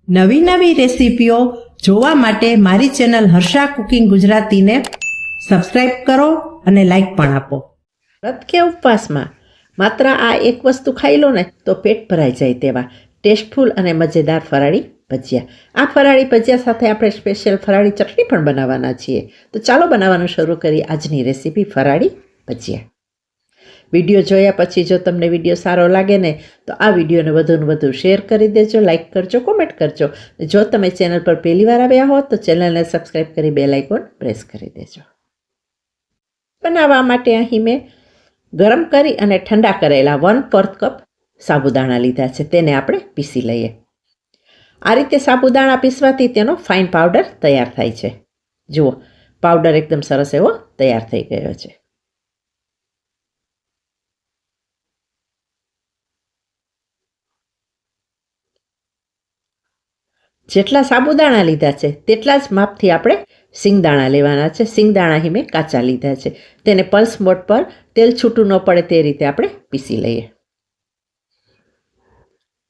નવી નવી રેસીપીઓ જોવા માટે મારી ચેનલ હર્ષા કુકિંગ ગુજરાતીને સબસ્ક્રાઈબ કરો અને લાઈક પણ આપો. વ્રત કે ઉપવાસમાં માત્ર આ એક વસ્તુ ખાઈ લો ને તો પેટ ભરાઈ જાય તેવા ટેસ્ટફુલ અને મજેદાર ફરાળી ભજીયા. આ ફરાળી ભજીયા સાથે આપણે સ્પેશિયલ ફરાળી ચટણી પણ બનાવવાના છીએ. તો ચાલો બનાવવાનું શરૂ કરીએ આજની રેસીપી ફરાળી ભજીયા. વિડીયો જોયા પછી જો તમને વિડીયો સારો લાગે ને તો આ વિડીયોને વધુને વધુ શેર કરી દેજો, લાઇક કરજો, કોમેન્ટ કરજો. જો તમે ચેનલ પર પહેલી વાર આવ્યા હો તો ચેનલને સબસ્ક્રાઈબ કરી બેલ આઇકોન પ્રેસ કરી દેજો. બનાવવા માટે અહીં મેં ગરમ કરી અને ઠંડા કરેલા 1/4 કપ સાબુદાણા લીધા છે. તેને આપણે પીસી લઈએ. આ રીતે સાબુદાણા પીસવાથી તેનો ફાઇન પાવડર તૈયાર થાય છે. જુઓ, પાવડર એકદમ સરસ એવો તૈયાર થઈ ગયો છે. જેટલા સાબુદાણા લીધા છે તેટલા જ માપથી આપણે સિંગદાણા લેવાના છે. સિંગદાણા અહીં મેં કાચા લીધા છે. તેને પલ્સ મોડ પર તેલ છૂટું ન પડે તે રીતે આપણે પીસી લઈએ.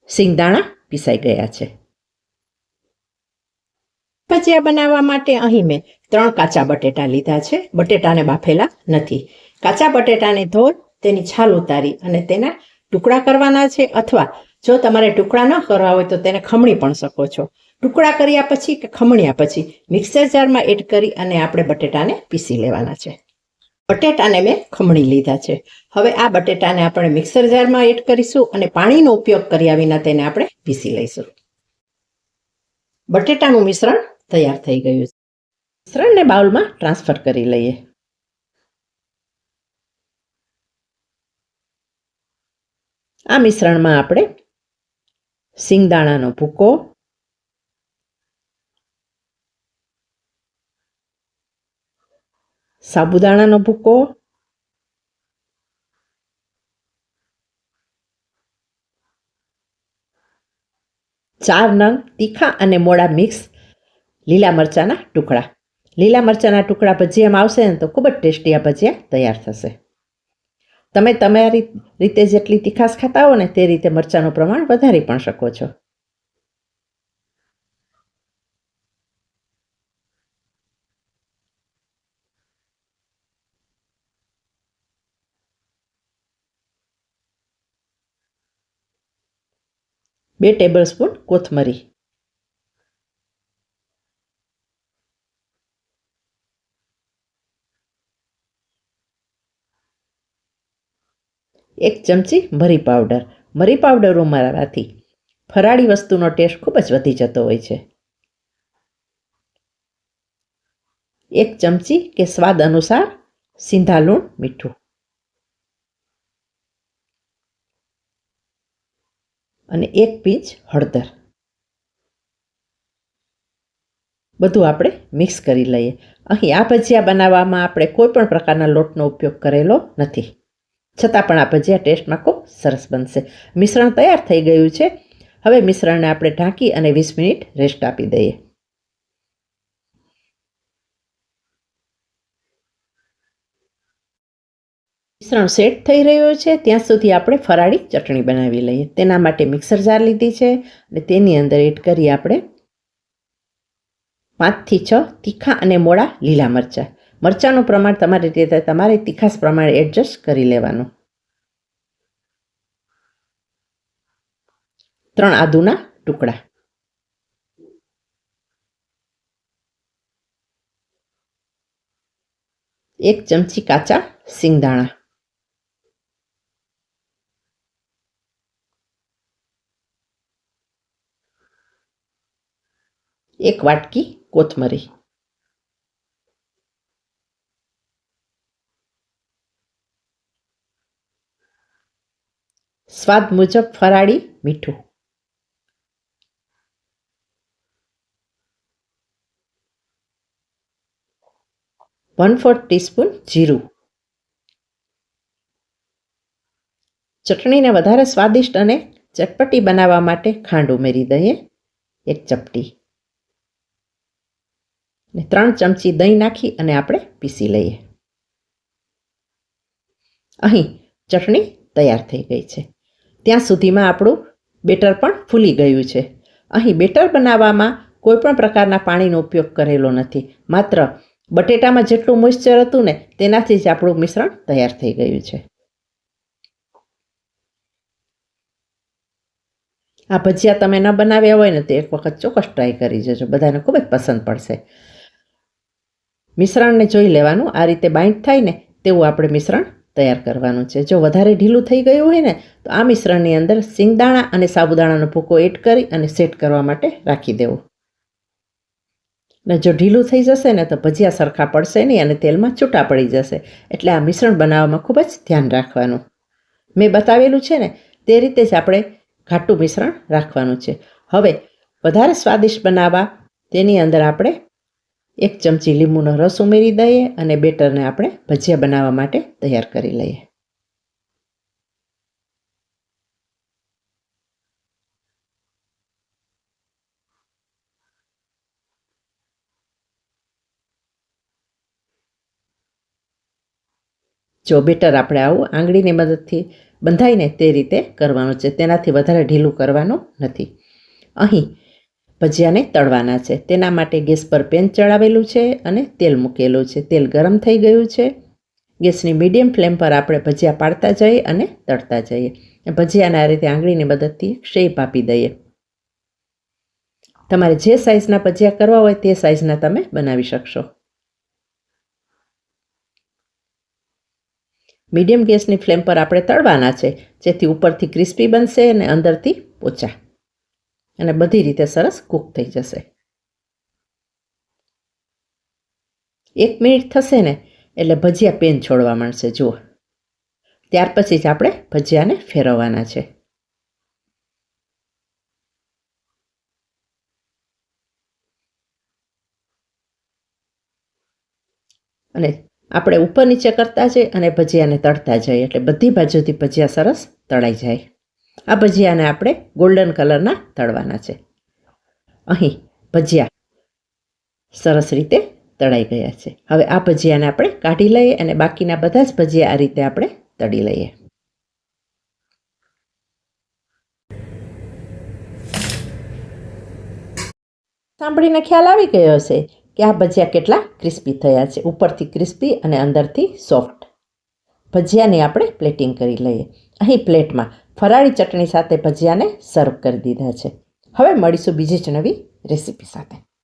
સિંગદાણા પીસાઈ ગયા છે. ભજીયા બનાવવા માટે અહીં મેં 3 કાચા બટેટા લીધા છે. બટેટાને બાફેલા નથી. કાચા બટેટાને ધોઈ તેની છાલ ઉતારી અને તેના ટુકડા કરવાના છે, અથવા જો તમારે ટુકડા ન કરવા હોય તો તેને ખમણી પણ શકો છો. ટુકડા કર્યા પછી કે ખમણ્યા પછી મિક્સર જારમાં એડ કરી અને આપણે બટેટાને પીસી લેવાના છે. બટેટાને મેં ખમણી લીધા છે. હવે આ બટેટાને આપણે મિક્સર જારમાં એડ કરીશું અને પાણીનો ઉપયોગ કર્યા વિના તેને આપણે પીસી લઈશું. બટેટાનું મિશ્રણ તૈયાર થઈ ગયું છે. મિશ્રણને બાઉલમાં ટ્રાન્સફર કરી લઈએ. આ મિશ્રણમાં આપણે સિંગદાણાનો ભૂકો, સાબુદાણાનો ભૂકો, 4 નંગ તીખા અને મોડા મિક્સ લીલા મરચાંના ટુકડા. લીલા મરચાંના ટુકડા ભજીયામાં આવશે ને તો ખૂબ જ ટેસ્ટી આ ભજીયા તૈયાર થશે. તમે તમારી રીતે જેટલી તીખાશ ખાતા હો ને તે રીતે મરચાંનું પ્રમાણ વધારી પણ શકો છો. બે ટેબલસ્પૂન કોથમરી, 1 ચમચી મરી પાવડર. મરી પાવડર ઉમેરવાથી ફરાળી વસ્તુનો ટેસ્ટ ખૂબ જ વધી જતો હોય છે. 1 ચમચી કે સ્વાદ અનુસાર સિંધા લૂણ, મીઠું અને 1 પિંચ હળદર. બધું આપણે મિક્સ કરી લઈએ. અહીં આ ભજીયા બનાવવામાં આપણે કોઈ પણ પ્રકારના લોટનો ઉપયોગ કરેલો નથી, છતાં પણ આ ભજીયા ટેસ્ટમાં ખૂબ સરસ બનશે. મિશ્રણ તૈયાર થઈ ગયું છે. હવે મિશ્રણને આપણે ઢાંકી અને 20 મિનિટ રેસ્ટ આપી દઈએ. મિશ્રણ સેટ થઈ રહ્યું છે ત્યાં સુધી આપણે ફરાળી ચટણી બનાવી લઈએ. તેના માટે મિક્સર જાર લીધી છે અને તેની અંદર એડ કરી આપણે 5 થી 6 તીખા અને મોડા લીલા મરચાં. મરચાંનું પ્રમાણ તમારી રીતે તમારી તીખાશ પ્રમાણે એડજસ્ટ કરી લેવાનું. 3 આદુના ટુકડા, 1 ચમચી કાચા સિંગદાણા, 1 વાટકી કોથમરી, સ્વાદ મુજબ ફરાળી મીઠું, 1/4 ટીસ્પૂન જીરું. ચટણીને વધારે સ્વાદિષ્ટ અને ચટપટી બનાવવા માટે ખાંડ ઉમેરી દઈએ, 1 ચપટી. 3 ચમચી દહીં નાખી અને આપણે પીસી લઈએ. અહીં ચટણી તૈયાર થઈ ગઈ છે. ત્યાં સુધીમાં આપણું બેટર પણ ફૂલી ગયું છે. અહીં બેટર બનાવવામાં કોઈપણ પ્રકારના પાણીનો ઉપયોગ કરેલો નથી. માત્ર બટેટામાં જેટલું મોઇશ્ચર હતું ને તેનાથી જ આપણું મિશ્રણ તૈયાર થઈ ગયું છે. આ ભજીયા તમે ન બનાવ્યા હોય ને તો એક વખત ચોક્કસ ટ્રાય કરી જજો, બધાને ખૂબ જ પસંદ પડશે. મિશ્રણને જોઈ લેવાનું, આ રીતે બાઇન્ડ થાય ને તેવું આપણે મિશ્રણ તૈયાર કરવાનું છે. જો વધારે ઢીલું થઈ ગયું હોય ને તો આ મિશ્રણની અંદર સિંગદાણા અને સાબુદાણાનો ભૂકો એડ કરી અને સેટ કરવા માટે રાખી દેવું. અને જો ઢીલું થઈ જશે ને તો ભજીયા સરખા પડશે નહીં અને તેલમાં છૂટા પડી જશે. એટલે આ મિશ્રણ બનાવવામાં ખૂબ જ ધ્યાન રાખવાનું. મેં બતાવેલું છે ને તે રીતે જ આપણે ઘાટું મિશ્રણ રાખવાનું છે. હવે વધારે સ્વાદિષ્ટ બનાવવા તેની અંદર આપણે 1 ચમચી લીંબુનો રસ ઉમેરી દઈએ અને બેટરને આપણે ભજીયા બનાવવા માટે તૈયાર કરી લઈએ. જો બેટર આપણે આવું આંગળીની મદદથી બંધાઈને તે રીતે કરવાનું છે, તેનાથી વધારે ઢીલું કરવાનું નથી. અહીં ભજીયાને તળવાના છે, તેના માટે ગેસ પર પેન ચડાવેલું છે અને તેલ મૂકેલું છે. તેલ ગરમ થઈ ગયું છે. ગેસની મીડિયમ ફ્લેમ પર આપણે ભજીયા પાડતા જઈએ અને તળતા જઈએ. ભજીયાને આ રીતે આંગળીની મદદથી શેપ આપી દઈએ. તમારે જે સાઇઝના ભજીયા કરવા હોય તે સાઇઝના તમે બનાવી શકશો. મીડિયમ ગેસની ફ્લેમ પર આપણે તળવાના છે, જેથી ઉપરથી ક્રિસ્પી બનશે અને અંદરથી પોચા, અને બધી રીતે સરસ કૂક થઈ જશે. 1 મિનિટ થશે ને એટલે ભજીયા પેન છોડવા માંડશે. જુઓ, ત્યાર પછી જ આપણે ભજીયાને ફેરવવાના છે. અને આપણે ઉપર નીચે કરતા જઈએ અને ભજીયાને તળતા જઈએ, એટલે બધી બાજુથી ભજીયા સરસ તળાઈ જાય. આ ભજીયાને આપણે ગોલ્ડન કલરના તળવાના છે. અહીં ભજીયા સરસ રીતે તળાઈ ગયા છે. હવે આ ભજીયાને આપણે કાઢી લઈએ અને બાકીના બધા જ ભજીયા આ રીતે આપણે તળી લઈએ. સાંભળીને ખ્યાલ આવી ગયો હશે કે આ ભજીયા કેટલા ક્રિસ્પી થયા છે. ઉપરથી ક્રિસ્પી અને અંદરથી સોફ્ટ. ભજીયાની આપણે પ્લેટિંગ કરી લઈએ. અહીં પ્લેટમાં ફરાળી ચટણી સાથે ભજીયાને સર્વ કરી દીધા છે. હવે મળીશું બીજી જ નવી રેસીપી સાથે.